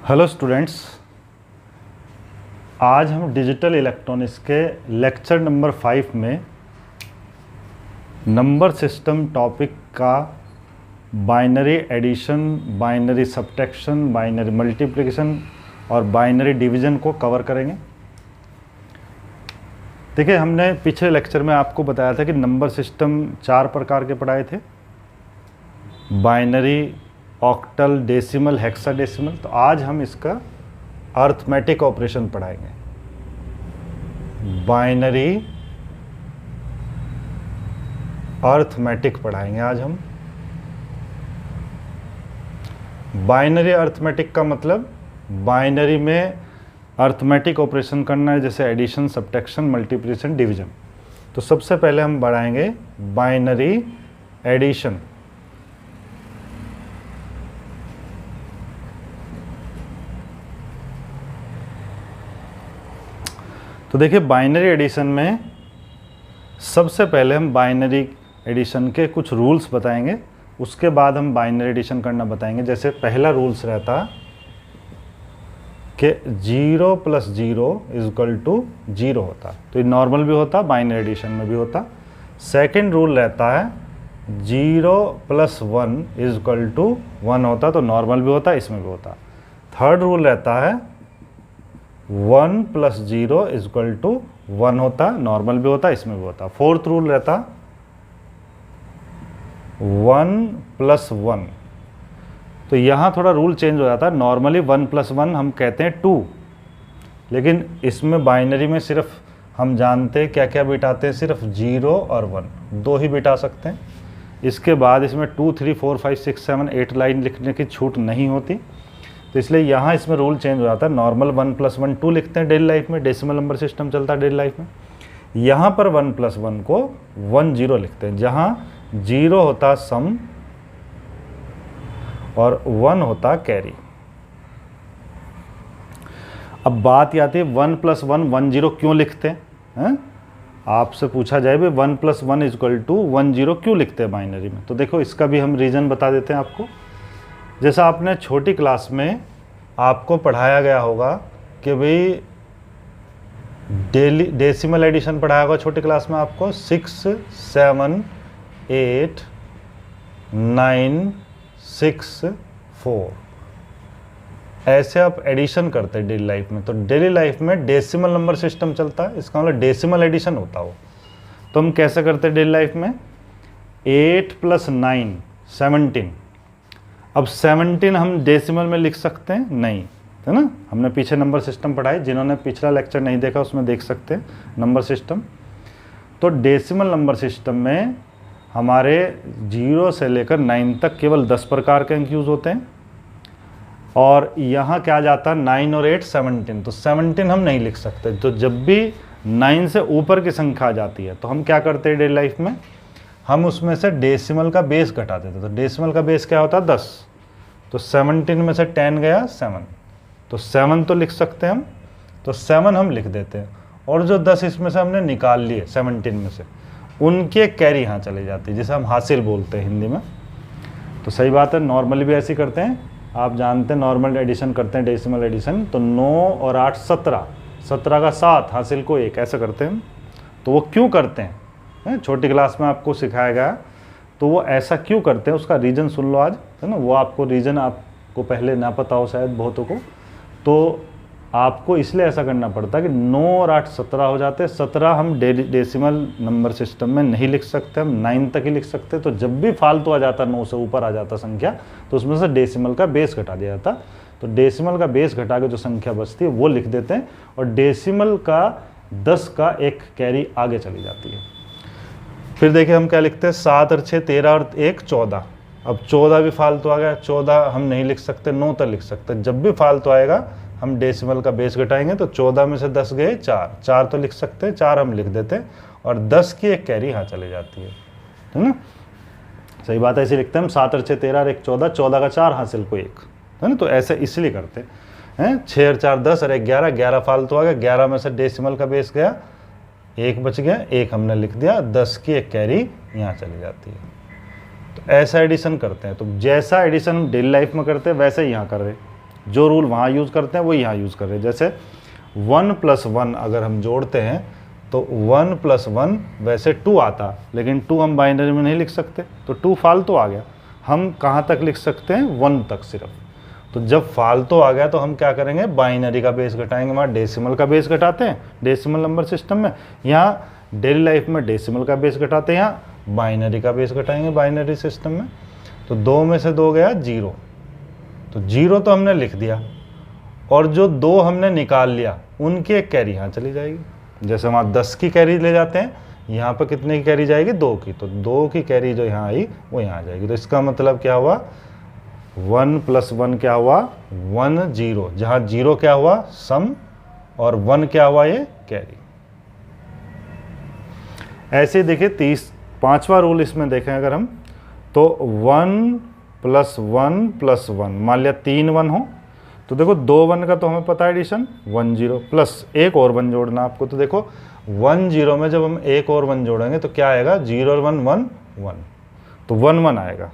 Hello students, आज हम digital electronics के लेक्चर नंबर 5 में नंबर सिस्टम टॉपिक का binary addition, binary subtraction, binary multiplication और बाइनरी डिवीज़न को कवर करेंगे। देखिए, हमने पिछले लेक्चर में आपको बताया था कि नंबर सिस्टम 4 प्रकार के पढ़ाए थे: बाइनरी, ऑक्टल, डेसिमल, हेक्साडेसिमल। तो आज हम इसका अर्थमेटिक ऑपरेशन पढ़ाएंगे। बाइनरी अर्थमेटिक पढ़ाएंगे आज हम। बाइनरी अर्थमेटिक का मतलब बाइनरी में अर्थमेटिक ऑपरेशन करना है, जैसे एडिशन, सब्ट्रैक्शन, मल्टीप्लिकेशन, डिवीजन। तो सबसे पहले हम बढ़ाएंगे बाइनरी एडिशन। तो देखिए, बाइनरी एडिशन में सबसे पहले हम बाइनरी एडिशन के कुछ रूल्स बताएंगे, उसके बाद हम बाइनरी एडिशन करना बताएंगे। जैसे पहला रूल्स रहता कि 0 + 0 = 0 होता, तो ये नॉर्मल भी होता, बाइनरी एडिशन में भी होता। सेकंड रूल रहता है 0 + 1 = 1 होता, तो नॉर्मल भी होता, इसमें भी होता। थर्ड रूल रहता है 1 + 0 = 1 होता, नॉर्मल भी होता, इसमें भी होता। फोर्थ रूल रहता 1 + 1। तो यहाँ थोड़ा रूल चेंज हो जाता है। नॉर्मली 1 + 1 हम कहते हैं 2, लेकिन इसमें बाइनरी में सिर्फ हम जानते हैं क्या क्या बिठाते हैं, सिर्फ 0 और 1, 2 ही बिठा सकते हैं। इसके बाद इसमें 2, 3, 4, 5, 6, 7, 8 लाइन लिखने की छूट नहीं होती, तो इसलिए यहाँ इसमें रूल चेंज हो जाता है। नॉर्मल 1 + 1 2 लिखते हैं डेली लाइफ में, डेसिमल नंबर सिस्टम चलता है डेली लाइफ में। यहाँ पर 1 + 1 को 1 0 लिखते हैं, जहाँ 0 होता सम और 1 होता कैरी। अब बात ये आती है 1 + 1 1 0 क्यों लिखते हैं? आपसे पूछा जाए भी 1 + 1 = 1 0 क्यों लिखते हैं बाइनरी में? तो देखो, इसका भी हम रीज़न बता देते हैं आपको। जैसा आपने छोटी क्लास में आपको पढ़ाया गया होगा कि भाई डेसिमल एडिशन पढ़ाया होगा छोटी क्लास में आपको, 6 7 8 9 6 4, ऐसे आप एडिशन करते हैं डेली लाइफ में। तो डेली लाइफ में डेसिमल नंबर सिस्टम चलता है, इसका मतलब डेसिमल एडिशन होता हो। तो हम कैसे करते हैं डेली लाइफ में? 8 + 9 17। अब 17 हम डेसिमल में लिख सकते हैं? नहीं, है ना। हमने पीछे नंबर सिस्टम पढ़ाई, जिन्होंने पिछला लेक्चर नहीं देखा उसमें देख सकते हैं नंबर सिस्टम। तो डेसिमल नंबर सिस्टम में हमारे 0 से लेकर 9 तक केवल 10 प्रकार के अंक यूज़ होते हैं, और यहाँ क्या जाता है 9 और 8 17। तो 17 हम नहीं लिख सकते। तो जब भी 9 से ऊपर की संख्या आ जाती है तो हम क्या करते हैं डेली लाइफ में? हम उसमें से डेसिमल का बेस घटा देते। तो डेसिमल का बेस क्या होता है? 10। तो 17 में से 10 गया 7, तो 7 तो लिख सकते हैं हम, तो 7 हम लिख देते हैं। और जो 10 इसमें से हमने निकाल लिए 17 में से, उनके कैरी यहाँ चली जाती है, जिसे हम हासिल बोलते हैं हिंदी में। तो सही बात है, नॉर्मली भी ऐसे करते हैं। आप जानते हैं नॉर्मल एडिशन करते हैं, डेसिमल एडिशन। तो 9 और 8 17, 17 का 7, हासिल को 1, ऐसा करते हैं। तो वो क्यों करते हैं? छोटी क्लास में आपको सिखाया गया, तो वो ऐसा क्यों करते हैं उसका रीज़न सुन लो आज, है ना। वो आपको रीज़न आपको पहले ना पता हो शायद बहुतों को, तो आपको इसलिए ऐसा करना पड़ता है कि 9 और 8 17 हो जाते हैं। 17 हम डेसिमल नंबर सिस्टम में नहीं लिख सकते, हम 9 तक ही लिख सकते। तो जब भी फालतू आ जाता, 9 से ऊपर आ जाता संख्या, तो उसमें से डेसिमल का बेस घटा दिया जाता। तो डेसिमल का बेस घटा के जो संख्या बचती है वो लिख देते हैं, और डेसिमल का 10 का एक कैरी आगे चली जाती है। फिर देखिए हम क्या लिखते हैं, 7 और 6 13 और 1 14। अब 14 भी फालतू आ गया, 14 हम नहीं लिख सकते, 9 तक लिख सकते। जब भी फालतू आएगा हम डेसिमल का बेस घटाएंगे, तो 14 में से 10 गए 4, 4 तो लिख सकते हैं, 4 हम लिख देते हैं, और 10 की एक कैरी यहाँ चली जाती है ना। सही बात है, ऐसे लिखते हैं हम, 7 और 6 13 और 1 14, 14 का 4, हासिल को 1, है ना। तो ऐसे इसलिए करते हैं। 6 और 4 10 और 1 11, 11 फालतू आ गया, 11 में से डेसिमल का बेस गया, 1 बच गया, 1 हमने लिख दिया, 10 की एक कैरी यहाँ चली जाती है। तो ऐसा एडिशन करते हैं। तो जैसा एडिशन हम डेली लाइफ में करते हैं वैसे ही यहाँ कर रहे हैं। जो रूल वहाँ यूज़ करते हैं वो यहाँ यूज़ कर रहे हैं। जैसे 1 + 1 अगर हम जोड़ते हैं तो 1 + 1 वैसे 2 आता, लेकिन 2 हम बाइनरी में नहीं लिख सकते, तो 2 फालतू आ गया। हम कहाँ तक लिख सकते हैं? 1 तक सिर्फ। तो जब फालतू आ गया तो हम क्या करेंगे? बाइनरी का बेस घटाएंगे। वहाँ डेसिमल का बेस घटाते हैं डेसिमल नंबर सिस्टम में, यहाँ डेली लाइफ में डेसिमल का बेस घटाते हैं, यहाँ बाइनरी का बेस घटाएंगे बाइनरी सिस्टम में। तो 2 में से 2 गया 0, तो 0 तो हमने लिख दिया, और जो 2 हमने निकाल लिया उनकी एक कैरी यहाँ चली जाएगी। जैसे वहाँ 10 की कैरी ले जाते हैं, यहाँ पर कितने की कैरी जाएगी? 2 की, तो 2 की कैरी जो यहाँ आई वो यहाँ आ जाएगी। तो इसका मतलब क्या हुआ? 1 + 1 क्या हुआ? 1 0, जहाँ 0 क्या हुआ? सम, और 1 क्या हुआ? ये कैरी। ऐसे देखिए 5वां रूल इसमें देखें अगर हम, तो 1 + 1 + 1, मान लिया 3 1 हो, तो देखो 2 1 का तो हमें पता है एडिशन 1 0, प्लस एक और 1 जोड़ना आपको। तो देखो 1 0 में जब हम एक और 1 जोड़ेंगे तो क्या आएगा? 0 और 1 1 1, तो 1 1 आएगा।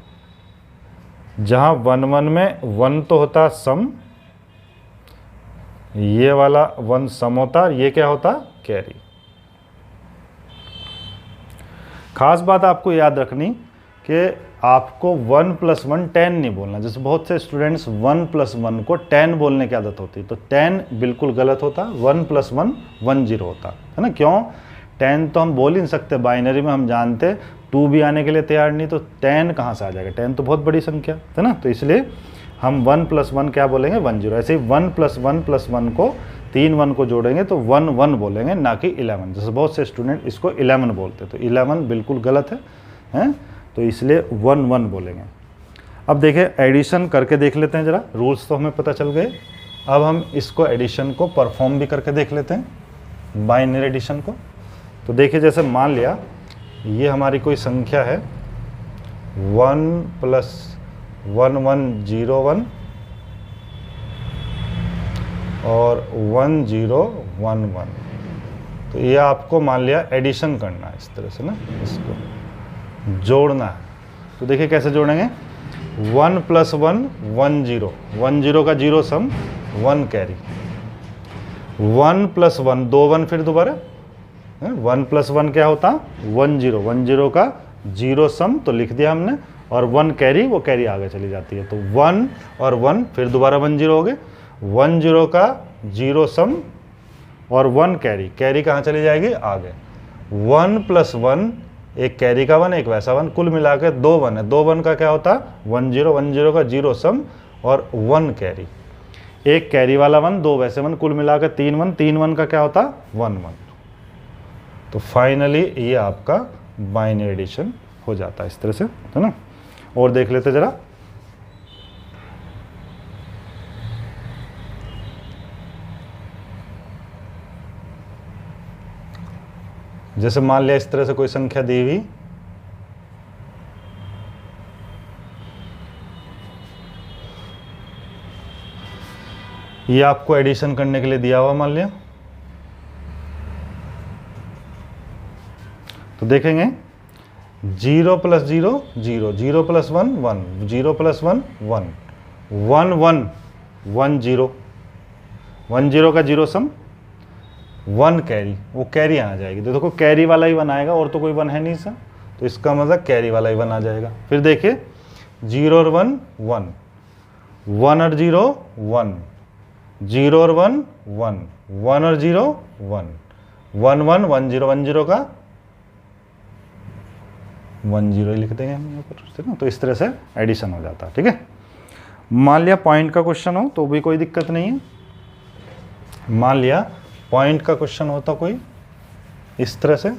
जहाँ 1 1 में 1 तो होता सम, ये वाला 1 सम होता, ये क्या होता? कैरी। खास बात आपको याद रखनी कि आपको 1 + 1 10 नहीं बोलना। जैसे बहुत से स्टूडेंट्स 1 + 1 को 10 बोलने की आदत होती है, तो 10 बिल्कुल गलत होता। 1 + 1 1 0 होता है ना। क्यों? 10 तो हम बोल ही नहीं सकते, बाइनरी में हम जानते 2 भी आने के लिए तैयार नहीं, तो 10 कहाँ से आ जाएगा? 10 तो बहुत बड़ी संख्या है ना। तो इसलिए हम 1 + 1 क्या बोलेंगे? 1 0। ऐसे ही 1 + 1 + 1 को 3 1 को जोड़ेंगे तो 1 1 बोलेंगे, ना कि 11। जैसे बहुत से स्टूडेंट इसको 11 बोलते, तो 11 बिल्कुल गलत है, तो इसलिए 1 1 बोलेंगे। अब देखिए एडिशन करके देख लेते हैं ज़रा। रूल्स तो हमें पता चल गए, अब हम इसको एडिशन को परफॉर्म भी करके देख लेते हैं, बाइनरी एडिशन को। तो देखिए जैसे मान लिया ये हमारी कोई संख्या है 1 + 1 1 0 1 और 1 0 1 1, तो ये आपको मान लिया एडिशन करना है इस तरह से ना, इसको जोड़ना है। तो देखिए कैसे जोड़ेंगे? 1 + 1 1 0, 1 0 का 0 सम, 1 कैरी। 1 + 1 2 1, फिर दोबारा 1 + 1 क्या होता? 1 0, 1 0 का 0 सम तो लिख दिया हमने, और 1 कैरी, वो कैरी आगे चली जाती है। तो 1 और 1 फिर दोबारा 1 0 हो गए। 1 0 का 0 सम और 1 कैरी, कैरी कहाँ चली जाएगी? आगे। 1 + 1 एक कैरी का 1 एक वैसा 1, कुल मिलाकर 2 1 है। 2 1 का क्या होता? 1 0, 1 0 का 0 सम और 1 कैरी, एक कैरी वाला 1 2 वैसे 1, कुल मिलाकर 3 1, 3 1 का क्या होता? 1 1। तो फाइनली ये आपका बाइनरी एडिशन हो जाता है इस तरह से, है ना। और देख लेते जरा। जैसे मान लिया इस तरह से कोई संख्या दी हुई, ये आपको एडिशन करने के लिए दिया हुआ मान लिया, तो देखेंगे 0 + 0 0, 0 + 1 1, 0 + 1 1, 1 1 1 0, 1 0 का 0 सम, 1 कैरी, वो कैरी आ जाएगी। तो देखो कैरी वाला ही 1 आएगा, और तो कोई 1 है नहीं सा, तो इसका मतलब कैरी वाला ही 1 आ जाएगा। फिर देखिए 0 और 1 1, 1 और 0 1, 0 और 1 1, 1 और 0 1, 1 1 1 0, 1 0 का 1 0 लिख देंगे हम यहाँ पर, ना। तो इस तरह से एडिशन हो जाता है, ठीक है। मान लिया पॉइंट का क्वेश्चन हो तो भी कोई दिक्कत नहीं है। मान लिया पॉइंट का क्वेश्चन होता कोई इस तरह से,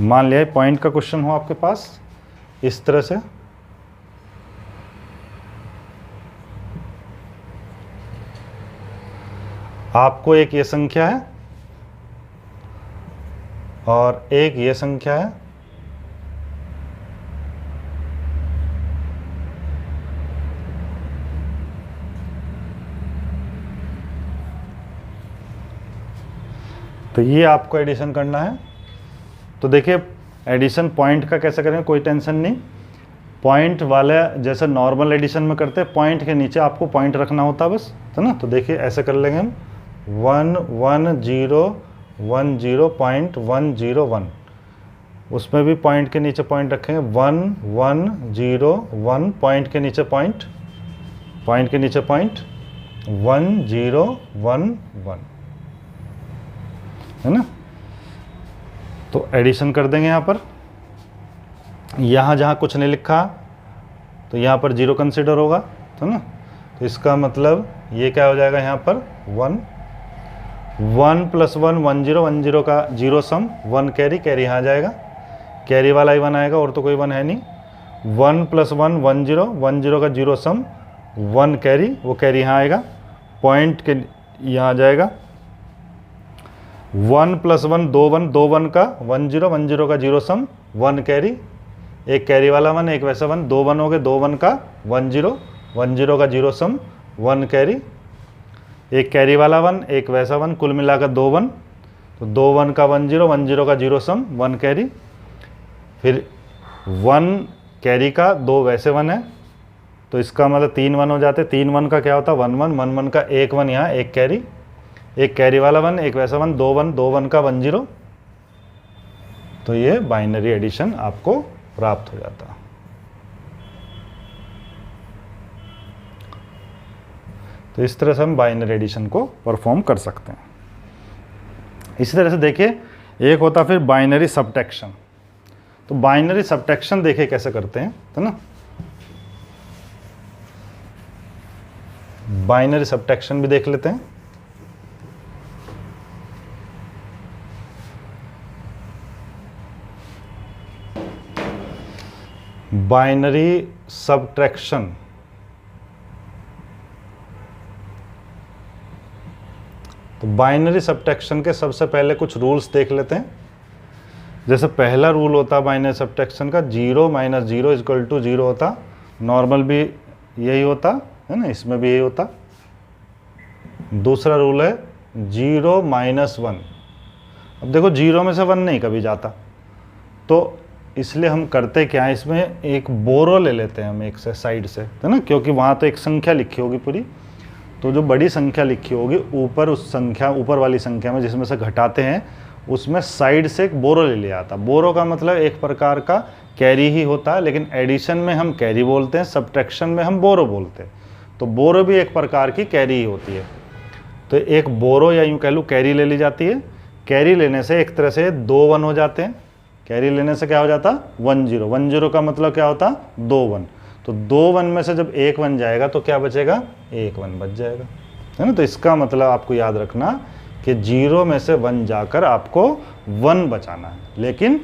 मान लिया पॉइंट का क्वेश्चन हो आपके पास इस तरह से, आपको एक ये संख्या है और एक ये संख्या है, तो ये आपको एडिशन करना है। तो देखिए एडिशन पॉइंट का कैसे करेंगे, कोई टेंशन नहीं। पॉइंट वाले जैसे नॉर्मल एडिशन में करते हैं, पॉइंट के नीचे आपको पॉइंट रखना होता है बस, है ना। तो देखिए ऐसे कर लेंगे हम 1 1 0 1 0.101, उसमें भी पॉइंट के नीचे पॉइंट रखेंगे 1 1 0 1, पॉइंट के नीचे पॉइंट, पॉइंट के नीचे पॉइंट 1 0 1 1, है ना। तो एडिशन कर देंगे यहाँ पर। यहाँ जहाँ कुछ नहीं लिखा तो यहाँ पर 0 कंसिडर होगा, तो ना। तो इसका मतलब ये क्या हो जाएगा, यहाँ पर 1 1 + 1 1 0, 1 0 का 0 सम, 1 कैरी, कैरी यहाँ आ जाएगा, कैरी वाला ही 1 आएगा और तो कोई 1 है नहीं। 1 + 1 1 0, 1 0 का 0 सम, 1 कैरी, वो कैरी यहाँ आएगा, पॉइंट के यहाँ आ जाएगा। 1 + 1 2 1, 2 1 का 1 0, 1 0 का 0 सम, 1 कैरी, एक कैरी वाला 1, एक वैसा 1, 2 1 हो गए, 2 1 का 1 0, 1 0 का 0 सम, 1 कैरी, एक कैरी वाला 1, एक वैसा 1, कुल मिलाकर 2 1, तो 2 1 का 1 0, 1 0 का 0 सम, 1 कैरी, फिर 1 कैरी का 2 वैसे 1 है, तो इसका मतलब 3 1 हो जाते, 3 1 का क्या होता, 1 1, 1 1 का 1 1 यहाँ, एक कैरी, एक कैरी वाला 1, एक वैसा 1, 2 1, 2 1 का 1 0, तो ये बाइनरी एडिशन आपको प्राप्त हो जाता। तो इस तरह से हम बाइनरी एडिशन को परफॉर्म कर सकते हैं। इसी तरह से देखिए एक होता फिर बाइनरी सब्ट्रैक्शन। तो बाइनरी सब्ट्रैक्शन देखिए कैसे करते हैं, है ना। बाइनरी सब्ट्रैक्शन भी देख लेते हैं। बाइनरी सब्ट्रैक्शन, तो बाइनरी सब्ट्रैक्शन के सबसे पहले कुछ रूल्स देख लेते हैं। जैसे पहला रूल होता है बाइनरी सब्ट्रैक्शन का, 0 - 0 = 0 होता, नॉर्मल भी यही होता है ना, इसमें भी यही होता। दूसरा रूल है 0 - 1। अब देखो 0 में से 1 नहीं कभी जाता, तो इसलिए हम करते क्या है, इसमें एक बोरो ले लेते हैं हम एक से साइड से, है ना, क्योंकि वहाँ तो एक संख्या लिखी होगी पूरी, तो जो बड़ी संख्या लिखी होगी ऊपर, उस संख्या ऊपर वाली संख्या में जिसमें से घटाते हैं उसमें साइड से एक बोरो ले लिया आता। बोरो का मतलब एक प्रकार का कैरी ही होता है, लेकिन एडिशन में हम कैरी बोलते हैं, सब्ट्रैक्शन में हम बोरो बोलते हैं। तो बोरो भी एक प्रकार की कैरी ही होती है। तो एक बोरो या यूँ कह लूँ कैरी ले ली जाती है। कैरी लेने से एक तरह से 2 1 हो जाते हैं। कैरी लेने से क्या हो जाता, 1 0, 1 0 का मतलब क्या होता, 2 1, तो 2 1 में से जब 1 1 जाएगा तो क्या बचेगा, 1 1 बच जाएगा, है ना। तो इसका मतलब आपको याद रखना कि 0 में से 1 जाकर आपको 1 बचाना है, लेकिन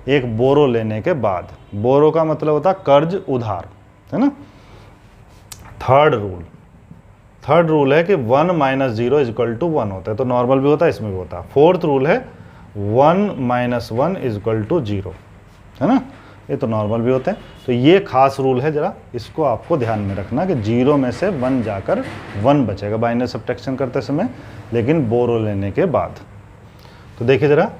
एक बोरो लेने के बाद। बोरो का मतलब होता कर्ज, उधार, है ना। थर्ड रूल है कि 1 - 0 = 1 होता है, तो नॉर्मल भी होता है, इसमें भी होता है। फोर्थ रूल है 1 - 1 = 0, है ना। ये तो नॉर्मल भी होते हैं। तो ये खास रूल है, जरा इसको आपको ध्यान में रखना कि 0 में से 1 जाकर 1 बचेगा बाइनरी सब्ट्रैक्शन करते समय, लेकिन बोरो लेने के बाद। तो देखिए जरा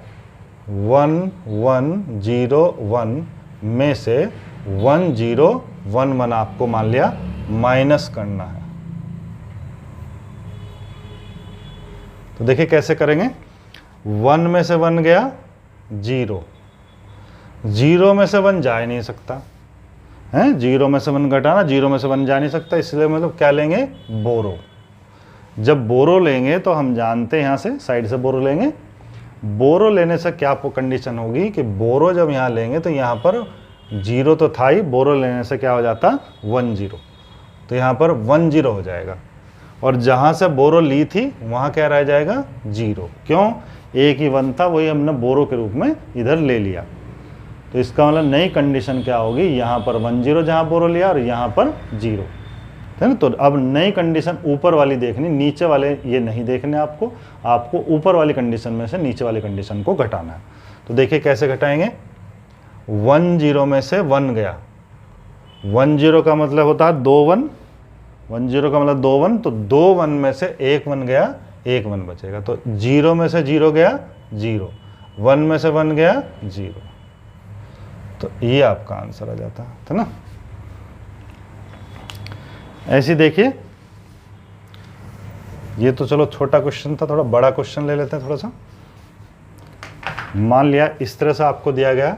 1 1 0 1 में से 1 0 1 1 आपको मान लिया माइनस करना है। तो देखिए कैसे करेंगे, 1 में से 1 गया 0, 0 में से 1 जा ही नहीं सकता है, 0 में से 1 घटाना, 0 में से 1 जा नहीं सकता, इसलिए मतलब क्या लेंगे, बोरो। जब बोरो लेंगे तो हम जानते हैं यहाँ से साइड से बोरो लेंगे। बोरो लेने से क्या कंडीशन होगी कि बोरो जब यहाँ लेंगे तो यहाँ पर 0 तो था ही, बोरो लेने से क्या हो जाता, 1 0, तो यहाँ पर 1 0 हो जाएगा। और जहाँ से बोरो ली थी वहाँ क्या रह जाएगा, 0। क्यों, एक ही 1 था, वही हमने बोरो के रूप में इधर ले लिया। तो इसका मतलब नई कंडीशन क्या होगी, यहाँ पर 1 0 जहाँ बोरो लिया और यहाँ पर 0, है ना। तो अब नई कंडीशन ऊपर वाली देखनी, नीचे वाले ये नहीं देखने आपको ऊपर वाली कंडीशन में से नीचे वाली कंडीशन को घटाना है। तो देखिए कैसे घटाएंगे, 1 0 में से 1 गया, 1 0 का मतलब होता है 2 1, 1 0 का मतलब 2 1, तो 2 1 में से 1 1 गया, 1 1 बचेगा। तो 0 में से 0 गया 0, 1 में से 1 गया 0, तो ये आपका आंसर आ जाता है ना। ऐसे देखिए, ये तो चलो छोटा क्वेश्चन था, थोड़ा बड़ा क्वेश्चन ले लेते हैं थोड़ा सा। मान लिया इस तरह से आपको दिया गया,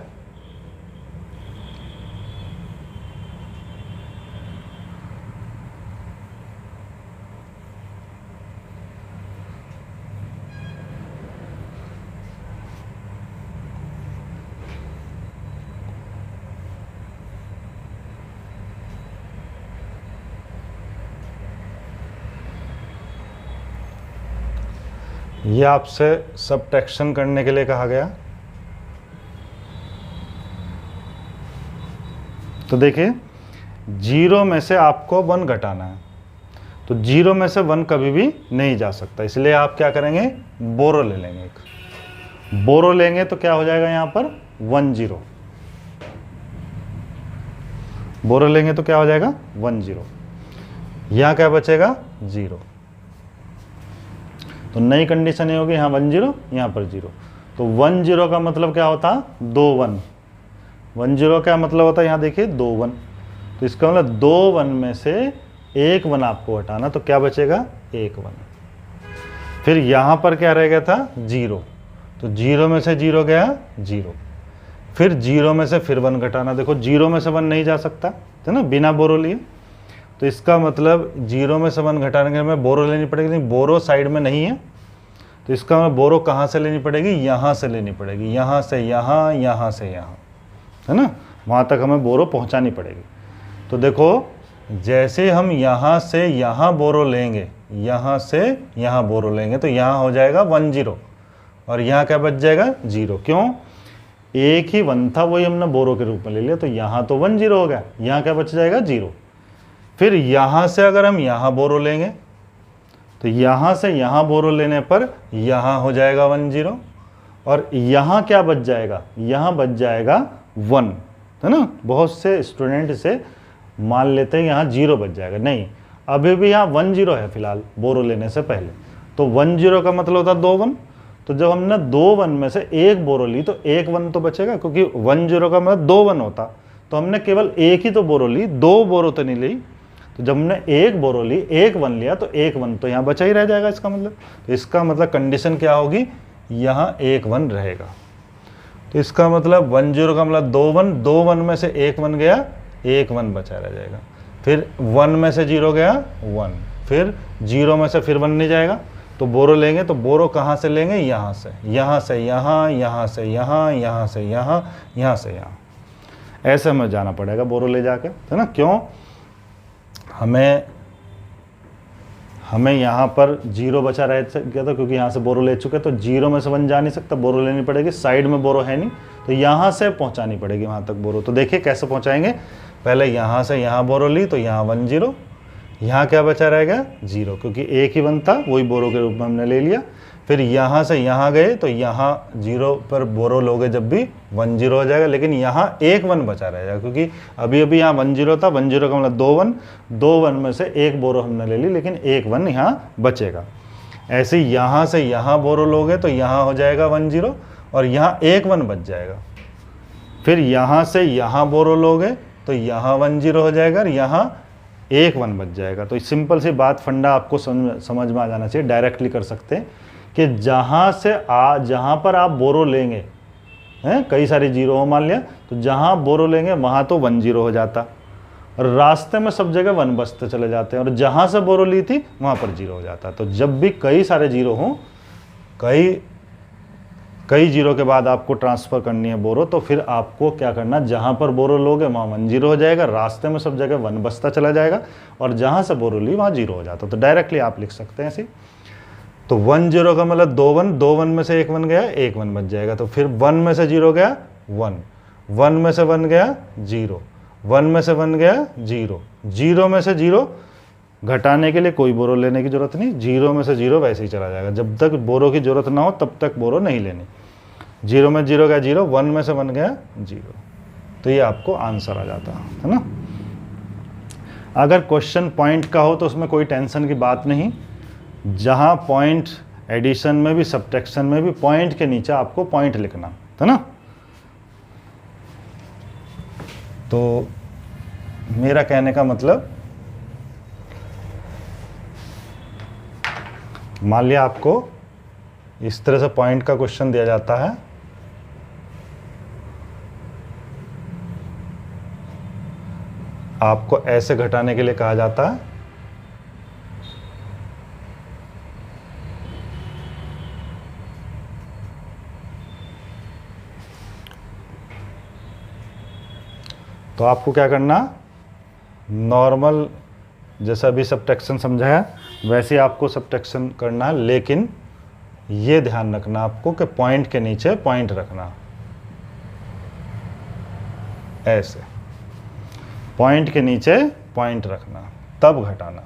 ये आपसे सबट्रैक्शन करने के लिए कहा गया। तो देखिए 0 में से आपको 1 घटाना है, तो 0 में से 1 कभी भी नहीं जा सकता, इसलिए आप क्या करेंगे, बोरो ले लेंगे। एक बोरो लेंगे तो क्या हो जाएगा, यहाँ पर 1 0। बोरो लेंगे तो क्या हो जाएगा, 1 0। यहाँ क्या बचेगा, 0। तो नई कंडीशन ये होगी, यहाँ 1 0, यहाँ पर 0। तो 1 0 का मतलब क्या होता, 2 1। 1 0 क्या मतलब होता है, यहाँ देखिए 2 1। तो इसका मतलब 2 1 में से 1 1 आपको हटाना, तो क्या बचेगा, 1 1। फिर यहाँ पर क्या रह गया था, 0। तो 0 में से 0 गया 0। फिर 0 में से फिर 1 घटाना, देखो 0 में से 1 नहीं जा सकता है ना बिना बोरो लिए। तो इसका मतलब 0 में से 1 घटाने के लिए बोरो लेनी पड़ेगी, लेकिन बोरो साइड में नहीं है। तो इसका मतलब बोरो कहाँ से लेनी पड़ेगी, यहाँ से लेनी पड़ेगी, यहाँ से यहाँ, यहाँ से यहाँ, है ना, वहाँ तक हमें बोरो पहुँचानी पड़ेगी। तो देखो जैसे हम यहाँ से यहाँ बोरो लेंगे, यहाँ से यहाँ बोरो लेंगे, तो यहाँ हो जाएगा 1 0 और यहाँ क्या बच जाएगा, 0। क्यों, एक ही 1 था, वही हमने बोरो के रूप में ले लिया, तो यहाँ तो 1 0 हो गया, यहाँ क्या बच जाएगा, 0। फिर यहाँ से अगर हम यहाँ बोरो लेंगे, तो यहाँ से यहाँ बोरो लेने पर यहाँ हो जाएगा 1 0 और यहाँ क्या बच जाएगा, यहाँ बच जाएगा 1, है ना। बहुत से स्टूडेंट इसे मान लेते हैं यहाँ 0 बच जाएगा, नहीं, अभी भी यहाँ 1 0 है फिलहाल बोरो लेने से पहले। तो 1 0 का मतलब होता है 2 1। तो जब हमने 2 1 में से 1 बोरो ली तो 1 1 तो बचेगा, क्योंकि 1 0 का मतलब 2 1 होता, तो हमने केवल 1 ही तो बोरो ली, 2 बोरो तो नहीं ली। तो जब हमने 1 बोरो ली, 1 1 लिया, तो 1 1 तो यहाँ बचा ही रह जाएगा इसका मतलब। तो इसका मतलब कंडीशन क्या होगी, यहाँ 1 1 रहेगा। तो इसका मतलब 1 0 का मतलब 2 1, 2 1 में से 1 1 गया, 1 1 बचा रह जाएगा। फिर 1 में से 0 गया 1, फिर 0 में से फिर 1 नहीं जाएगा, तो बोरो लेंगे, तो बोरो कहाँ से लेंगे, यहाँ से, यहाँ से यहाँ, यहाँ से यहाँ, यहाँ से यहाँ, यहाँ से यहाँ, ऐसे हमें जाना पड़ेगा बोरो ले जाके, है ना। क्यों, हमें यहाँ पर 0 बचा रह गया था, क्योंकि यहाँ से बोरो ले चुके, तो 0 में से 1 जा नहीं सकता, बोरो लेनी पड़ेगी, साइड में बोरो है नहीं, तो यहाँ से पहुँचानी पड़ेगी वहाँ तक बोरो। तो देखिए कैसे पहुँचाएंगे, पहले यहाँ से यहाँ बोरो ली, तो यहाँ 1 0, यहाँ क्या बचा रहेगा, 0, क्योंकि 1 ही 1 था, वही बोरो के रूप में हमने ले लिया। फिर यहाँ से यहाँ गए, तो यहाँ 0 पर बोरो लोगे जब भी 1 0 हो जाएगा, लेकिन यहाँ 1 1 बचा रहेगा, क्योंकि अभी अभी यहाँ 1 0 था, 1 0 का मतलब 2 1, 2 1 में से 1 बोरो हमने ले ली, लेकिन 1 1 यहाँ बचेगा। ऐसे ही यहाँ से यहाँ बोरो लोगे तो यहाँ हो जाएगा 1 0 और यहाँ 1 1 बच जाएगा। फिर यहाँ से यहाँ बोरो लोगे तो यहाँ 1 0 हो जाएगा और यहाँ 1 1 बच जाएगा। तो सिंपल सी बात, फंडा आपको समझ में आ जाना चाहिए, डायरेक्टली कर सकते हैं कि जहाँ पर आप बोरो लेंगे, हैं कई सारे 0 हो मान लिया, तो जहाँ बोरो लेंगे वहाँ तो 1 0 हो जाता, और रास्ते में सब जगह 1 बचते चले जाते हैं, और जहाँ से बोरो ली थी वहाँ पर 0 हो जाता। तो जब भी कई सारे 0 हों, कई 0 के बाद आपको ट्रांसफ़र करनी है बोरो, तो फिर आपको क्या करना, जहाँ पर बोरो लोगे वहाँ 1 0 हो जाएगा, रास्ते में सब जगह 1 बचता चला जाएगा, और जहाँ से बोरो ली वहाँ 0 हो जाता। तो डायरेक्टली आप लिख सकते हैं ऐसे। तो 1 0 का मतलब 2 1, 2 1 में से 1 1 गया, 1 1 बच जाएगा। तो फिर 1 में से 0 गया 1, 1 में से 1 गया 0, 1 में से 1 गया 0, 0 में से 0 घटाने के लिए कोई बोरो लेने की जरूरत नहीं, 0 में से 0 वैसे ही चला जाएगा। जब तक बोरो की जरूरत ना हो तब तक बोरो नहीं लेनी। 0 में 0 गया 0, 1 में से 1 गया 0, तो ये आपको आंसर आ जाता है ना। अगर क्वेश्चन पॉइंट का हो तो उसमें कोई टेंशन की बात नहीं, जहाँ पॉइंट एडिशन में भी सब्ट्रैक्शन में भी पॉइंट के नीचे आपको पॉइंट लिखना है ना। तो मेरा कहने का मतलब मान लिया आपको इस तरह से पॉइंट का क्वेश्चन दिया जाता है, आपको ऐसे घटाने के लिए कहा जाता है, तो आपको क्या करना, नॉर्मल जैसा अभी सब्ट्रैक्शन समझाया वैसे आपको सब्ट्रैक्शन करना है, लेकिन ये ध्यान रखना आपको कि पॉइंट के नीचे पॉइंट रखना, ऐसे पॉइंट के नीचे पॉइंट रखना तब घटाना।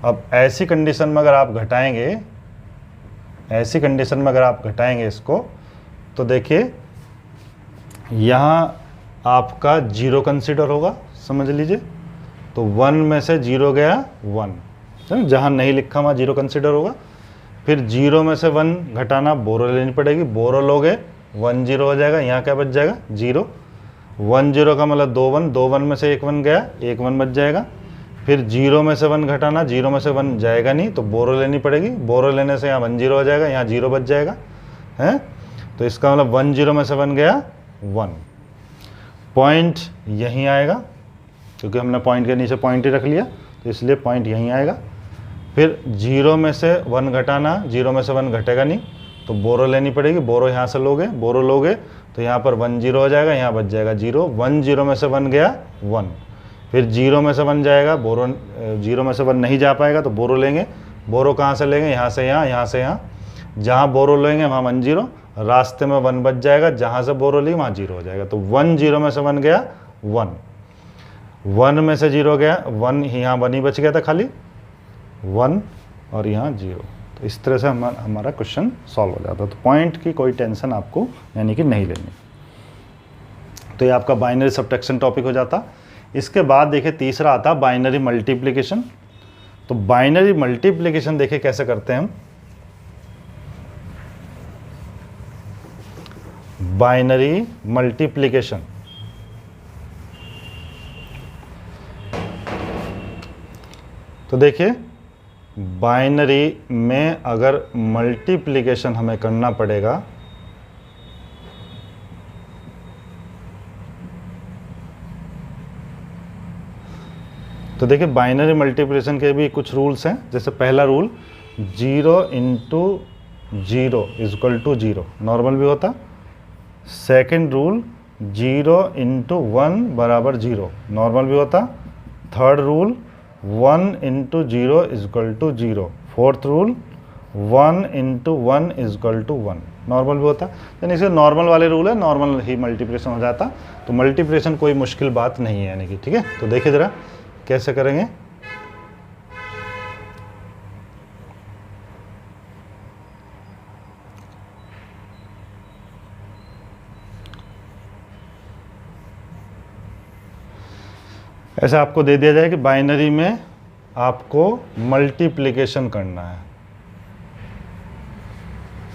अब ऐसी कंडीशन में अगर आप घटाएंगे, ऐसी कंडीशन में अगर आप घटाएंगे इसको, तो देखिए यहाँ आपका 0 कंसीडर होगा, समझ लीजिए। तो 1 में से 0 गया 1, जहाँ नहीं लिखा वहाँ 0 कंसीडर होगा। फिर 0 में से 1 घटाना, बोरो लेनी पड़ेगी, बोरो लोगे 1 0 हो जाएगा, यहाँ क्या बच जाएगा 0, 1 0 का मतलब 2 1, 2 1 में से 1 1 गया, 1 1 बच जाएगा। फिर 0 में से 1 घटाना, 0 में से 1 जाएगा नहीं तो बोरो लेनी पड़ेगी, बोरो लेने से यहाँ 1 0 हो जाएगा, यहाँ 0 बच जाएगा, है। तो इसका मतलब 1 0 में से 1 गया 1, पॉइंट यहीं आएगा क्योंकि हमने पॉइंट के नीचे पॉइंट ही रख लिया, तो इसलिए पॉइंट यहीं आएगा। फिर 0 में से 1 घटाना, 0 में से 1 घटेगा नहीं तो बोरो लेनी पड़ेगी, बोरो यहाँ से लोगे, बोरो लोगे तो यहाँ पर 1 0 हो जाएगा, यहाँ बच जाएगा 0, 1 0 में से 1 गया 1। फिर 0 में से 1 जाएगा, बोरो 0 में से 1 नहीं जा पाएगा तो बोरो लेंगे, बोरो कहाँ से लेंगे, यहाँ से यहाँ, यहाँ से यहाँ, जहाँ बोरो लेंगे वहाँ 1 0, रास्ते में 1 बच जाएगा, जहाँ से बोरो ली वहाँ 0 हो जाएगा। तो 1 0 में से 1 गया 1, 1 में से 0 गया 1, यहाँ 1 ही बच गया था खाली 1, और यहाँ 0। तो इस तरह से हमारा क्वेश्चन सॉल्व हो जाता है। तो पॉइंट की कोई टेंशन आपको यानी कि नहीं लेनी। तो ये आपका बाइनरी सब्ट्रैक्शन टॉपिक हो जाता। इसके बाद देखिए तीसरा आता बाइनरी मल्टीप्लिकेशन। तो बाइनरी मल्टीप्लिकेशन देखिए कैसे करते हैं हम। बाइनरी मल्टीप्लिकेशन, तो देखिए बाइनरी में अगर मल्टीप्लिकेशन हमें करना पड़ेगा तो देखिए बाइनरी मल्टीप्लिकेशन के भी कुछ रूल्स हैं। जैसे पहला rule 0 into 0 equal to 0, normal भी होता। सेकेंड रूल 0 इंटू 1 बराबर 0, नॉर्मल भी होता। Third rule 1 into 0 equal to 0। Fourth rule 1 into 1 equal to 1, normal भी होता। यानी इसे नॉर्मल वाले रूल है, नॉर्मल ही मल्टीप्लिकेशन हो जाता। तो मल्टीप्लिकेशन कोई मुश्किल बात नहीं है यानी कि, ठीक है। तो देखिए ज़रा कैसे करेंगे। ऐसे आपको दे दिया जाए कि बाइनरी में आपको मल्टीप्लिकेशन करना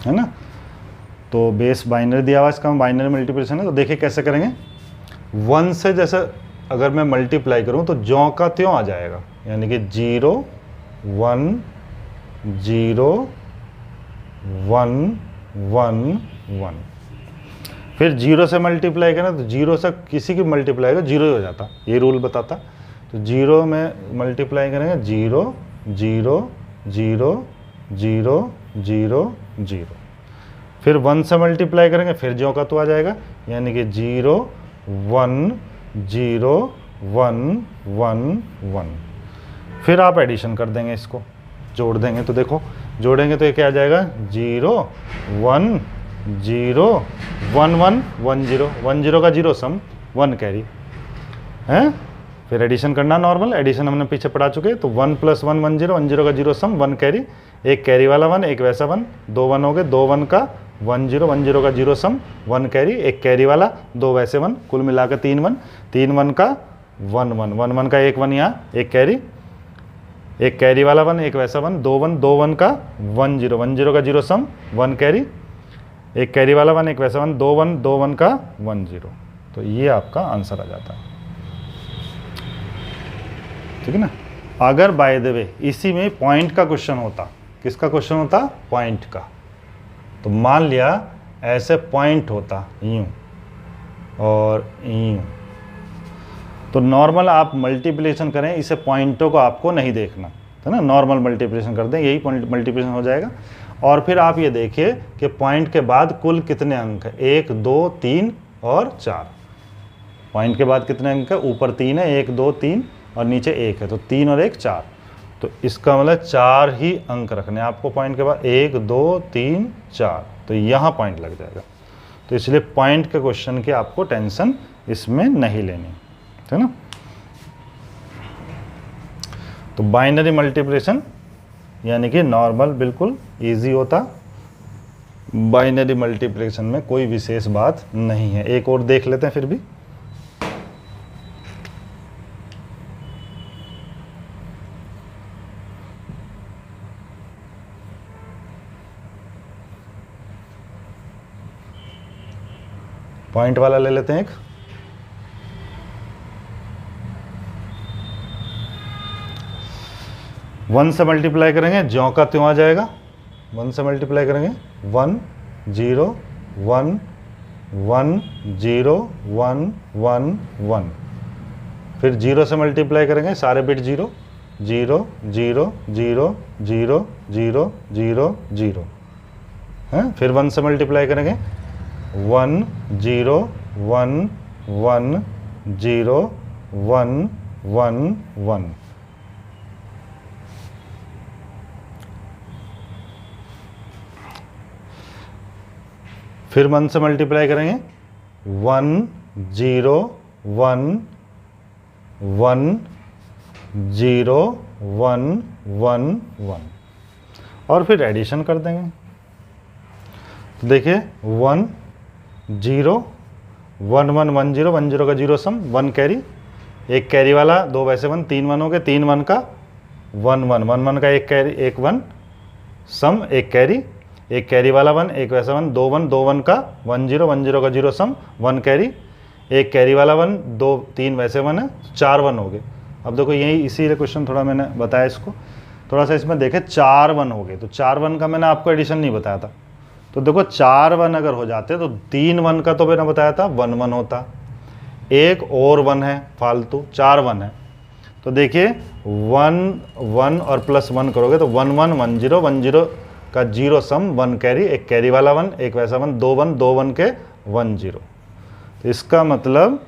है ना। तो बेस बाइनरी दिया हुआ, इसका बाइनरी मल्टीप्लिकेशन है। तो देखिए कैसे करेंगे। 1 से जैसे अगर मैं मल्टीप्लाई करूं तो ज्यों का त्यों आ जाएगा, यानी कि 0 1 0 1 1 1। फिर 0 से मल्टीप्लाई करें तो 0 से किसी की मल्टीप्लाई करें 0 ही हो जाता, ये रूल बताता। तो 0 में मल्टीप्लाई करेंगे 0 0 0 0 0 0। फिर 1 से मल्टीप्लाई करेंगे फिर ज्यों का तो आ जाएगा, यानी कि 0 1 0 1 1 1। फिर आप एडिशन कर देंगे, इसको जोड़ देंगे। तो देखो जोड़ेंगे तो ये क्या आ जाएगा 0 1 0 1 1 1 0, 1 0 का 0 सम 1 कैरी है। फिर एडिशन करना नॉर्मल, एडिशन हमने पीछे पढ़ा चुके हैं। तो 1 + 1 1 0, 1 0 का 0 सम 1 कैरी, एक कैरी वाला 1 एक वैसा 1, 2 1 हो गए, 2 1 का 1 0, 1 0 का 0 सम 1 कैरी, एक कैरी वाला 2 वैसे 1, कुल मिलाकर 3 1, 3 1 का 1 1, 1 1 का 1 1 यहाँ एक कैरी, एक कैरी वाला 1 एक वैसा 1, 2 1, 2 1 का 1 0, 1 0 का 0 सम 1 कैरी, एक कैरी वाला 1 एक वैसा 1, 2 1, 2 1 का 1 0। तो ये आपका आंसर आ जाता है, ठीक है ना। अगर बाय द वे इसी में पॉइंट का क्वेश्चन होता किसका क्वेश्चन होता? पॉइंट का। तो मान लिया ऐसे पॉइंट होता यूं और यूं, तो नॉर्मल आप मल्टीप्लिकेशन करें, इसे पॉइंटों को आपको नहीं देखना है ना, नॉर्मल मल्टीप्लिकेशन कर दें, यही मल्टीप्लिकेशन हो जाएगा। और फिर आप ये देखिए कि पॉइंट के बाद कुल कितने अंक है, 1 2 3 और 4। पॉइंट के बाद कितने अंक है? ऊपर 3 है, 1 2 3 और नीचे 1 है, तो 3 और 1 4। तो इसका मतलब 4 ही अंक रखने हैं आपको पॉइंट के बाद, 1 2 3 4, तो यहाँ पॉइंट लग जाएगा। तो इसलिए पॉइंट के क्वेश्चन की आपको टेंशन इसमें नहीं लेनी है ना। तो बाइनरी मल्टीप्लिकेशन यानी कि नॉर्मल बिल्कुल इजी होता, बाइनरी मल्टीप्लिकेशन में कोई विशेष बात नहीं है। एक और देख लेते हैं फिर भी। पॉइंट वाला ले लेते हैं एक। वन से मल्टीप्लाई करेंगे, ज्यों का त्यों आ जाएगा। 1 से मल्टीप्लाई करेंगे, 1 0 1 1 0 1 1 1। फिर 0 से मल्टीप्लाई करेंगे, सारे बिट 0 0 0 0 0 0 0 0 है। फिर 1 से मल्टीप्लाई करेंगे, 1 0 1 1 0 1 1 1। फिर 1 से मल्टीप्लाई करेंगे, 1 0 1 1 0 1 1 1 और फिर एडिशन कर देंगे। तो देखिए 1 0 1 1 1 0 1 0 का 0 सम, 1 कैरी, एक कैरी वाला, 2 वैसे 1, 3 1 हो गए, 3 1 का 1 1 1 1 का एक कैरी, एक 1 सम, एक कैरी, एक कैरी वाला 1, एक वैसा 1, 2 1 2 1 का 1 0 1 0 का 0 सम, 1 कैरी, एक कैरी वाला 1, 2 3 वैसे 1 है, 4 1 हो गए। अब देखो यही इसीलिए क्वेश्चन थोड़ा मैंने बताया इसको, थोड़ा सा इसमें देखे 4 1 हो गए, तो 4 1 का मैंने आपको एडिशन नहीं बताया था। तो देखो 4 1 अगर हो जाते तो 3 1 का तो मैंने बताया था 1 1 होता, एक और 1 है फालतू, 4 1 है। तो देखिए 1 1 और प्लस 1 करोगे तो 1 1 1 0 1 0 का 0 सम, 1 कैरी, एक कैरी वाला 1, एक वैसा 1, 2 1 2 1 के 1 0। तो इसका मतलब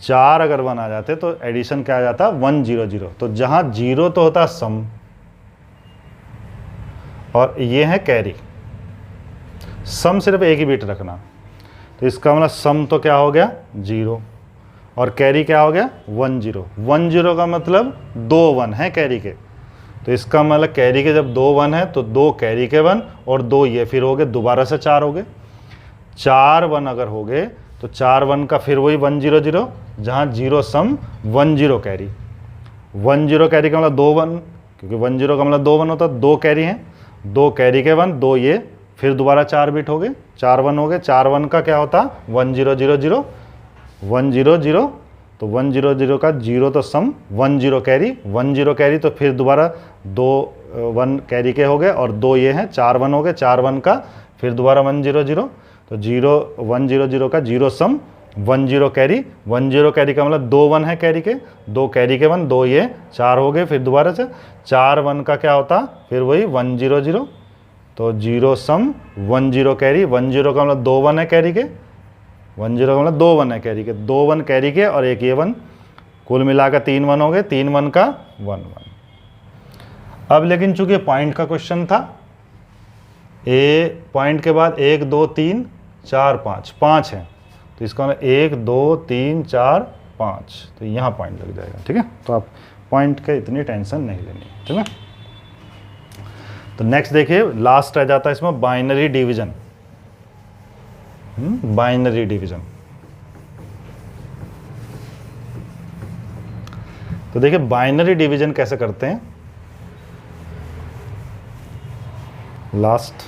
4 अगर 1 आ जाते तो एडिशन क्या आ जाता? 1 0 0। तो जहाँ 0 तो होता सम और ये है कैरी, सम सिर्फ एक ही बिट रखना। तो इसका मतलब सम तो क्या हो गया? 0 और कैरी क्या हो गया? 1 0। 1 0 का मतलब 2 1 है कैरी के, तो इसका मतलब कैरी के जब 2 1 है तो 2 कैरी के 1 और 2 ये फिर हो गए, दोबारा से 4 हो गए। 4 1 अगर हो गए तो 4 1 का फिर वही 1 0 0, जहाँ 0 सम 1 0 कैरी, 1 0 कैरी का मतलब 2 1, क्योंकि 1 0 का मतलब 2 1 होता, 2 कैरी हैं, 2 कैरी के 1, 2 ये फिर दोबारा 4 बिट हो गए, 4 1 हो गए। 4 1 का क्या होता? 1 0 0 0 1 0 0, तो 1 0 0 का 0 तो सम, 1 0 कैरी, 1 0 कैरी, तो फिर दोबारा 2 1 कैरी के हो गए और 2 ये हैं, 4 1 हो गए। 4 1 का फिर दोबारा 1 0 0, तो 1 0 0 का 0 सम, 1 0 कैरी, 1 0 कैरी का मतलब 2 1 है कैरी के, 2 कैरी के 1, 2 ये 4 हो गए, फिर दोबारा से 4 1 का क्या होता? फिर वही 1 0 0, तो 0 सम 1 0 कैरी, 1 0 का मतलब 2 1 है कैरी के, 1 0 का मतलब 2 1 है कैरी के, 2 1 कैरी के और एक ये 1, कुल मिलाकर 3 1 हो गए, 3 1 का 1 1। अब लेकिन चूंकि पॉइंट का क्वेश्चन था, ए पॉइंट के बाद 1 2 3 4 5 5 है, तो इसका मतलब 1 2 3 4 5, तो यहाँ पॉइंट लग जाएगा। ठीक है, तो आप पॉइंट के इतनी टेंशन नहीं लेनी, ठीक है। तो नेक्स्ट देखिए, लास्ट रह जाता है इसमें बाइनरी डिवीजन। बाइनरी डिवीजन, तो देखिए बाइनरी डिवीजन कैसे करते हैं। लास्ट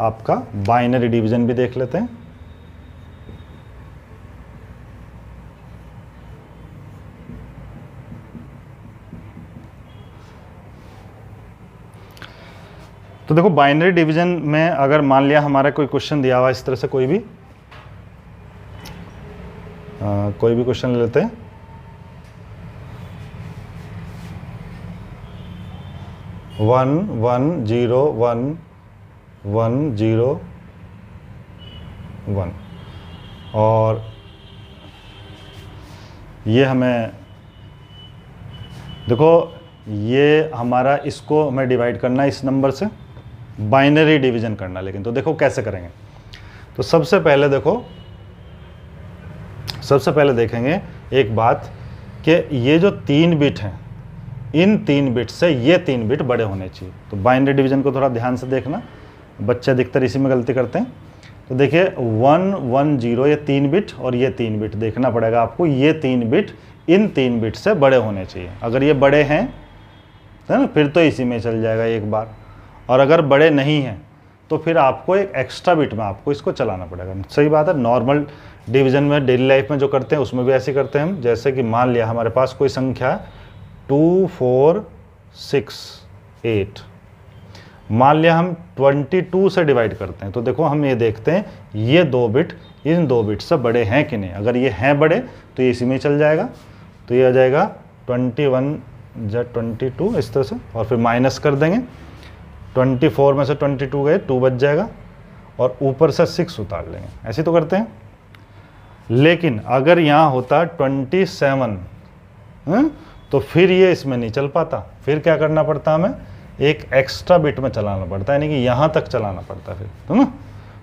आपका बाइनरी डिवीजन भी देख लेते हैं। तो देखो बाइनरी डिवीजन में अगर मान लिया हमारा कोई क्वेश्चन दिया हुआ इस तरह से, कोई भी क्वेश्चन ले लेते हैं। One one zero one one zero one, और ये हमें देखो ये हमारा, इसको हमें डिवाइड करना है इस नंबर से, बाइनरी डिवीजन करना। लेकिन तो देखो कैसे करेंगे। तो सबसे पहले देखो, सबसे पहले देखेंगे एक बात कि ये जो 3 बिट हैं, इन 3 बिट से ये 3 बिट बड़े होने चाहिए। तो बाइनरी डिवीजन को थोड़ा ध्यान से देखना, बच्चे अधिकतर इसी में गलती करते हैं। तो देखिए 1 1 0 ये 3 बिट और ये 3 बिट देखना पड़ेगा आपको, ये 3 बिट इन 3 बिट से बड़े होने चाहिए। अगर ये बड़े हैं है ना, फिर तो इसी में चल जाएगा एक बार, और अगर बड़े नहीं हैं तो फिर आपको एक एक्स्ट्रा बिट में आपको इसको चलाना पड़ेगा। सही बात है, नॉर्मल डिवीजन में डेली लाइफ में जो करते हैं उसमें भी ऐसे करते हैं हम। जैसे कि मान लिया हमारे पास कोई संख्या 2 4 6 8, मान लिया हम 22 से डिवाइड करते हैं। तो देखो हम ये देखते हैं ये 2 बिट इन 2 बिट से बड़े हैं कि नहीं। अगर ये हैं बड़े तो ये इसी में चल जाएगा। तो ये आ जाएगा 21 या 22 इस तरह से, और फिर माइनस कर देंगे। 24 में से 22 गए, 2 बच जाएगा, और ऊपर से 6 उतार लेंगे। ऐसे तो करते हैं। लेकिन अगर यहाँ होता 27 तो फिर ये इसमें नहीं चल पाता। फिर क्या करना पड़ता हमें, एक एक्स्ट्रा बिट में चलाना पड़ता है, यानी कि यहाँ तक चलाना पड़ता है फिर, है ना।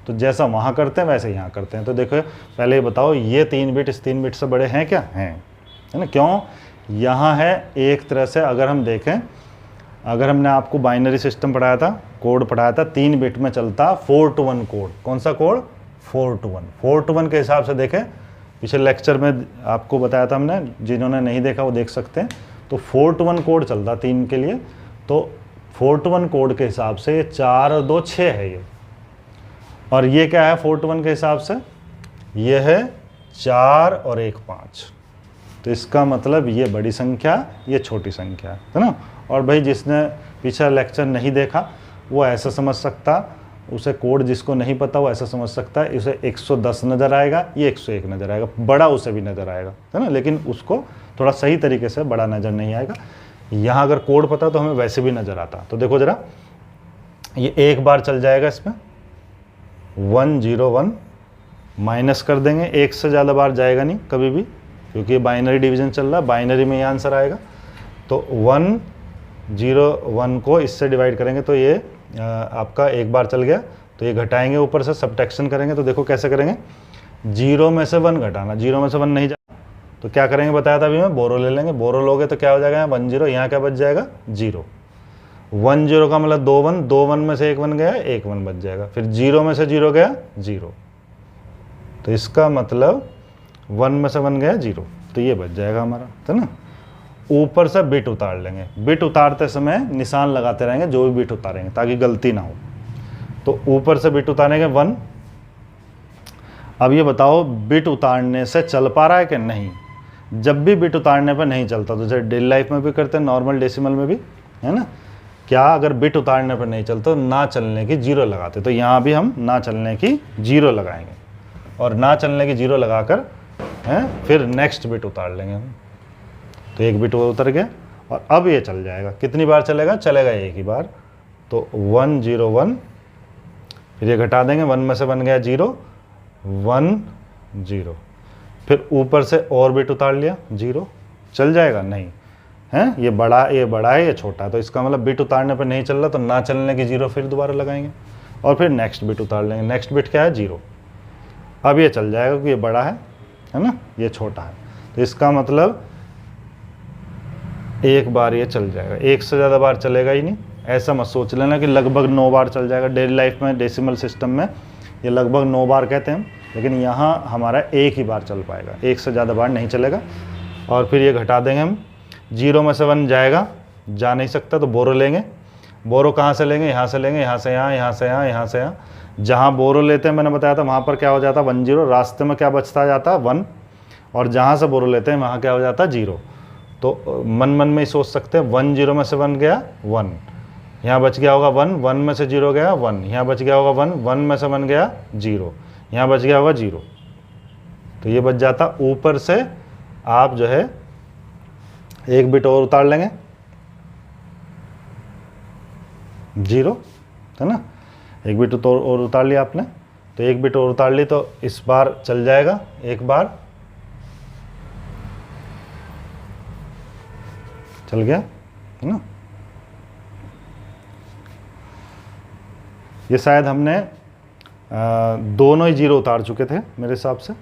तो जैसा वहाँ करते हैं वैसे यहाँ करते हैं। तो देखो पहले ये बताओ, ये 3 बिट इस 3 बिट से बड़े हैं क्या? हैं, है ना। क्यों? यहाँ है एक तरह से, अगर हम देखें, अगर हमने आपको बाइनरी सिस्टम पढ़ाया था, कोड पढ़ाया था, 3 बिट में चलता 4 to 1 कोड। कौन सा कोड? 4 to 1। 4 to 1 के हिसाब से देखें, पिछले लेक्चर में आपको बताया था हमने, जिन्होंने नहीं देखा वो देख सकते हैं। तो 4 to 1 कोड चलता 3 के लिए। तो 4 to 1 कोड के हिसाब से ये 4 और 2 6 है ये, और ये क्या है 4 to 1 के हिसाब से? ये है 4 और 1 5। तो इसका मतलब ये बड़ी संख्या, ये छोटी संख्या है ना। और भाई जिसने पिछला लेक्चर नहीं देखा वो ऐसा समझ सकता, उसे कोड जिसको नहीं पता वो ऐसा समझ सकता है, इसे 110 नज़र आएगा, ये 101 नज़र आएगा, बड़ा उसे भी नज़र आएगा, है ना। लेकिन उसको थोड़ा सही तरीके से बड़ा नज़र नहीं आएगा। यहाँ अगर कोड पता तो हमें वैसे भी नज़र आता। तो देखो ज़रा, ये एक बार चल जाएगा इसमें 101, माइनस कर देंगे। एक से ज़्यादा बार जाएगा नहीं कभी भी, क्योंकि ये बाइनरी डिवीजन चल रहा है, बाइनरी में ये आंसर आएगा। तो 101 को इससे डिवाइड करेंगे तो ये आपका एक बार चल गया। तो ये घटाएंगे, ऊपर से सब्ट्रैक्शन करेंगे। तो देखो कैसे करेंगे, 0 में से 1 घटाना, 0 में से 1 नहीं जाना, तो क्या करेंगे बताया था अभी मैं, बोरो ले लेंगे। बोरो लोगे तो क्या हो जाएगा, 10, यहाँ क्या बच जाएगा 0। 10 का मतलब 2 1, 2 1 में से 1 1 गया, 1 1 बच जाएगा। फिर 0 में से 0 गया 0, तो इसका मतलब 1 में से 1 गया 0, तो ये बच जाएगा हमारा, है ना। ऊपर से बिट उतार लेंगे। बिट उतारते समय निशान लगाते रहेंगे जो भी बिट उतारेंगे, ताकि गलती ना हो। तो ऊपर से बिट उतारेंगे 1। अब ये बताओ बिट उतारने से चल पा रहा है कि नहीं। जब भी बिट उतारने पर नहीं चलता, तो जैसे डेली लाइफ में भी करते हैं, नॉर्मल डेसिमल में भी, है ना। क्या अगर बिट उतारने पर नहीं चलता तो ना चलने की 0 लगाते। तो यहाँ भी हम ना चलने की 0 लगाएंगे, और ना चलने की 0 लगाकर फिर नेक्स्ट बिट उतार लेंगे हम। तो एक बिट वो उतर गया, और अब ये चल जाएगा। कितनी बार चलेगा? चलेगा एक ही बार। तो 101, फिर ये घटा देंगे, 1 में से 1 गया 0, 1 0, फिर ऊपर से और बिट उतार लिया 0, चल जाएगा नहीं है। ये बड़ा है, ये छोटा है। तो इसका मतलब बिट उतारने पर नहीं चल रहा, तो ना चलने की 0 फिर दोबारा लगाएंगे, और फिर नेक्स्ट बिट उतार लेंगे। नेक्स्ट बिट क्या है? 0। अब ये चल जाएगा क्योंकि ये बड़ा है ना, ये छोटा है। तो इसका मतलब एक बार ये चल जाएगा, एक से ज़्यादा बार चलेगा ही नहीं। ऐसा मत सोच लेना कि लगभग 9 बार चल जाएगा। डेली लाइफ में डेसिमल सिस्टम में ये लगभग 9 बार कहते हैं, लेकिन यहाँ हमारा एक ही बार चल पाएगा, एक से ज़्यादा बार नहीं चलेगा। और फिर ये घटा देंगे हम, 0 में से 1 जाएगा, जा नहीं सकता, तो बोरो लेंगे। बोरो कहाँ से लेंगे? यहाँ से लेंगे, यहाँ से यहाँ, यहाँ से यहाँ, यहाँ से यहाँ। जहाँ बोरो लेते हैं मैंने बताया था वहाँ पर क्या हो जाता 1 0, रास्ते में क्या बचता जाता 1, और जहाँ से बोरो लेते हैं वहाँ क्या हो जाता 0। तो मन मन में ही सोच सकते हैं 1 0 में से 1 गया 1, यहाँ बच गया होगा 1, 1 में से 0 गया 1, यहाँ बच गया होगा 1, 1 में से 1 गया 0, यहाँ बच गया होगा 0। तो ये बच जाता। ऊपर से आप जो है एक बिट और उतार लेंगे 0, है ना, एक बिट तो और उतार लिया आपने, तो एक बिट और उतार ली तो इस बार चल जाएगा, एक बार चल गया, है ना। ये शायद हमने दोनों ही 0 उतार चुके थे मेरे हिसाब से,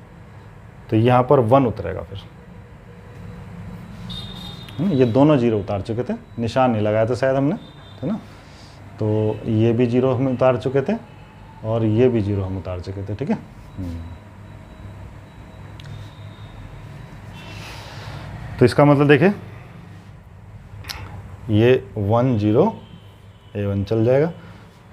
तो यहाँ पर 1 उतरेगा फिर, है ना। ये दोनों 0 उतार चुके थे, निशान नहीं लगाया था शायद हमने, है ना। तो ये भी 0 हम उतार चुके थे और ये भी 0 हम उतार चुके थे, ठीक है। तो इसका मतलब देखिए ये 1 0 A1 चल जाएगा,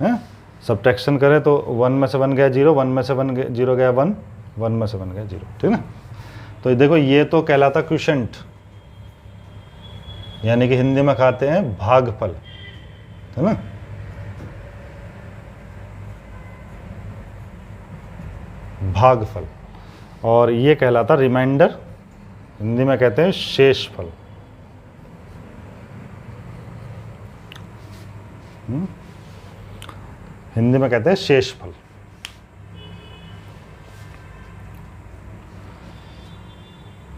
हैं। सब्ट्रैक्शन करें तो 1 में से 1 गया 0, 1 में से 0 गया 1, 1 में से 1 गया 0, ठीक ना। तो देखो ये तो कहलाता क्वोशिएंट, यानी कि हिंदी में कहते हैं भागफल, है ना। भागफल। और ये कहलाता रिमाइंडर, हिंदी में कहते हैं शेषफल। हिंदी में कहते हैं शेषफल।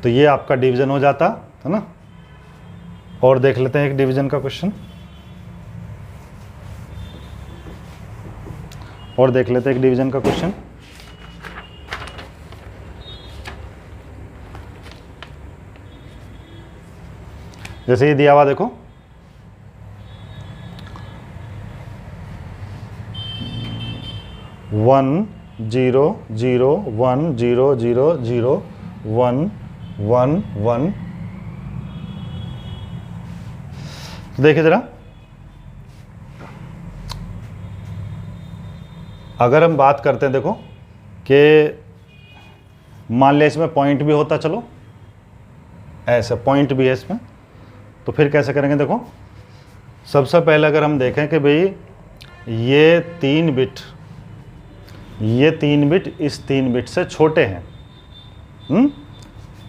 तो ये आपका डिवीजन हो जाता, है ना। और देख लेते हैं एक डिवीजन का क्वेश्चन, और देख लेते हैं एक डिवीजन का क्वेश्चन। जैसे ये दिया हुआ देखो, वन 0 0 1 0 0 0 1 1 1। देखिए जरा, अगर हम बात करते हैं देखो कि मान लिया इसमें पॉइंट भी होता, चलो ऐसे पॉइंट भी है इसमें, तो फिर कैसे करेंगे। देखो सबसे पहले अगर हम देखें कि भाई ये 3 बिट इस 3 बिट से छोटे हैं,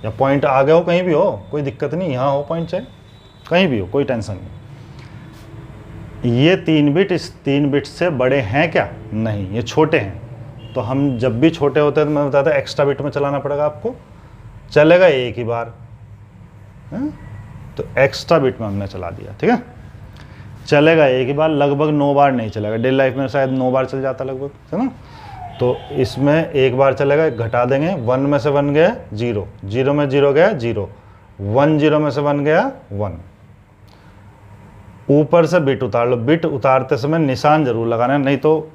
या पॉइंट आ गए हो कहीं भी हो, कोई दिक्कत नहीं, यहाँ हो पॉइंट चाहे कहीं भी हो, कोई टेंशन नहीं। ये 3 बिट इस 3 बिट से बड़े हैं क्या? नहीं, ये छोटे हैं। तो हम जब भी छोटे होते हैं तो मैं बताता एक्स्ट्रा बिट में चलाना पड़ेगा आपको, चलेगा एक ही बार, तो एक्स्ट्रा बिट में हमने चला दिया, ठीक है। चलेगा एक ही बार, लगभग 9 बार नहीं चलेगा। डेली लाइफ में शायद 9 बार चल जाता लगभग, है ना। तो इसमें एक बार चलेगा, घटा देंगे, 1 में से 1 गया 0, 0 में 0 गया 0, 1 0 में से 1 गया 1। ऊपर से बिट उतार लो। बिट उतारते समय निशान जरूर लगाना है, नहीं तो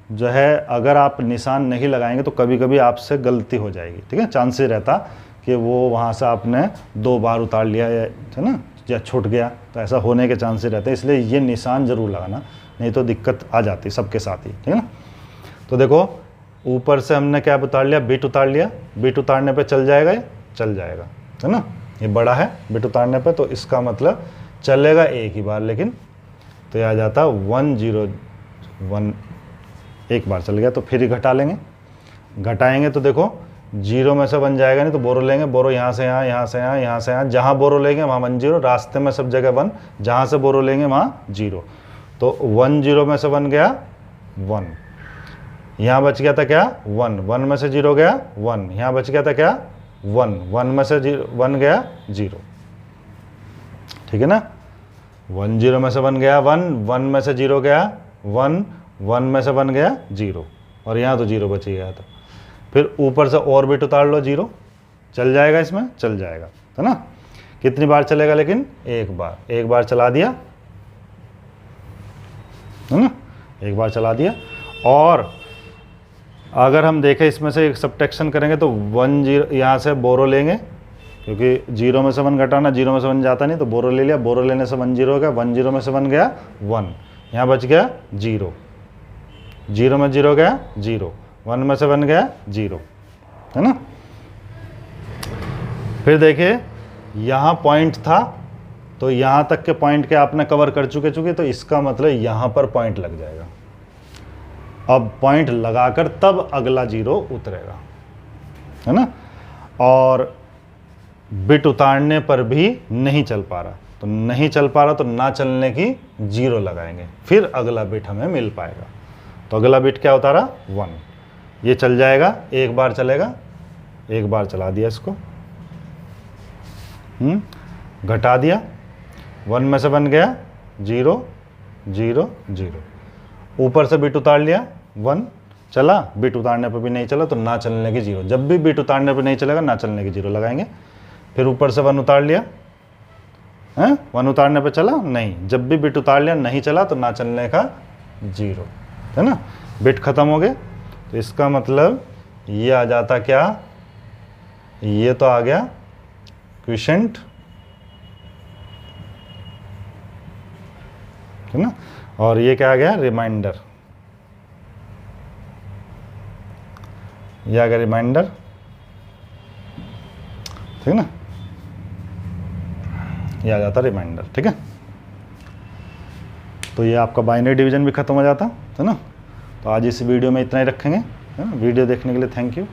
जो है अगर आप निशान नहीं लगाएंगे तो कभी कभी आपसे गलती हो जाएगी, ठीक है। चांस ही रहता कि वो वहाँ से आपने 2 बार उतार लिया, है ना, या छूट गया, तो ऐसा होने के चांस ही रहते हैं। इसलिए ये निशान जरूर लगाना, नहीं तो दिक्कत आ जाती सबके साथ ही, ठीक है ना। तो देखो ऊपर से हमने क्या उतार लिया, बिट उतार लिया। बिट उतारने पे चल जाएगा, ये चल जाएगा, है ना। ये बड़ा है बिट उतारने पे, तो इसका मतलब चलेगा एक ही बार, लेकिन तो यह आ जाता 1 0 1, एक बार चल गया। तो फिर ही घटा लेंगे, घटाएंगे तो देखो 0 में से 1 जाएगा नहीं, तो बोरो लेंगे, बोरो यहाँ से यहाँ, यहाँ से यहाँ, यहाँ से यहाँ, जहाँ बोरो लेंगे वहाँ 1 0, रास्ते में सब जगह 1, जहाँ से बोरो लेंगे वहाँ 0। तो 1 0 में से 1 गया 1, यहाँ बच गया था क्या 1, 1 में से 0 गया 1, यहाँ बच गया था क्या 1, 1 में से 1 गया 0, ठीक है ना। 1 0 में से 1 गया 1, 1 में से 0 गया 1, 1 में से 1 गया 0, और यहाँ तो 0 बच ही गया था। फिर ऊपर से और बिट उतार लो 0, चल जाएगा, इसमें चल जाएगा, है ना। कितनी बार चलेगा, लेकिन एक बार चला दिया, है ना, एक बार चला दिया। और अगर हम देखें इसमें से एक सब्ट्रैक्शन करेंगे तो 1 0 यहाँ से बोरो लेंगे, क्योंकि 0 में से 1 घटाना, 0 में से 1 जाता नहीं, तो बोरो ले लिया, बोरो लेने से 1 0 हो गया, 1 0 में से 1 गया 1, यहाँ बच गया 0, 0 में 0 गया 0, 1 में से 1 गया 0, है ना। फिर देखिए यहाँ पॉइंट था, तो यहाँ तक के पॉइंट के आपने कवर कर चुके तो इसका मतलब यहाँ पर पॉइंट लग जाएगा। अब पॉइंट लगाकर तब अगला 0 उतरेगा, है ना। और बिट उतारने पर भी नहीं चल पा रहा, तो नहीं चल पा रहा तो ना चलने की 0 लगाएंगे, फिर अगला बिट हमें मिल पाएगा। तो अगला बिट क्या उतारा 1, ये चल जाएगा, एक बार चलेगा, एक बार चला दिया इसको, घटा दिया, 1 में से बन गया 0 0 0, ऊपर से बिट उतार लिया 1, चला, बिट उतारने पर भी नहीं चला तो ना चलने की 0, जब भी बिट उतारने पर नहीं चलेगा ना चलने की 0 लगाएंगे। फिर ऊपर से 1 उतार लिया, हैं 1 उतारने पर चला नहीं, जब भी बिट उतार लिया नहीं चला तो ना चलने का 0, है ना, बिट खत्म हो गए। तो इसका मतलब ये आ जाता क्या, ये तो आ गया क्विशेंट, है ना, और ये क्या आ गया रिमाइंडर, ये आ गया रिमाइंडर, ठीक है ना, ये आ जाता रिमाइंडर, ठीक है। तो ये आपका बाइनरी डिवीजन भी खत्म हो जाता, है ना। तो आज इस वीडियो में इतना ही रखेंगे, है ना। वीडियो देखने के लिए थैंक यू।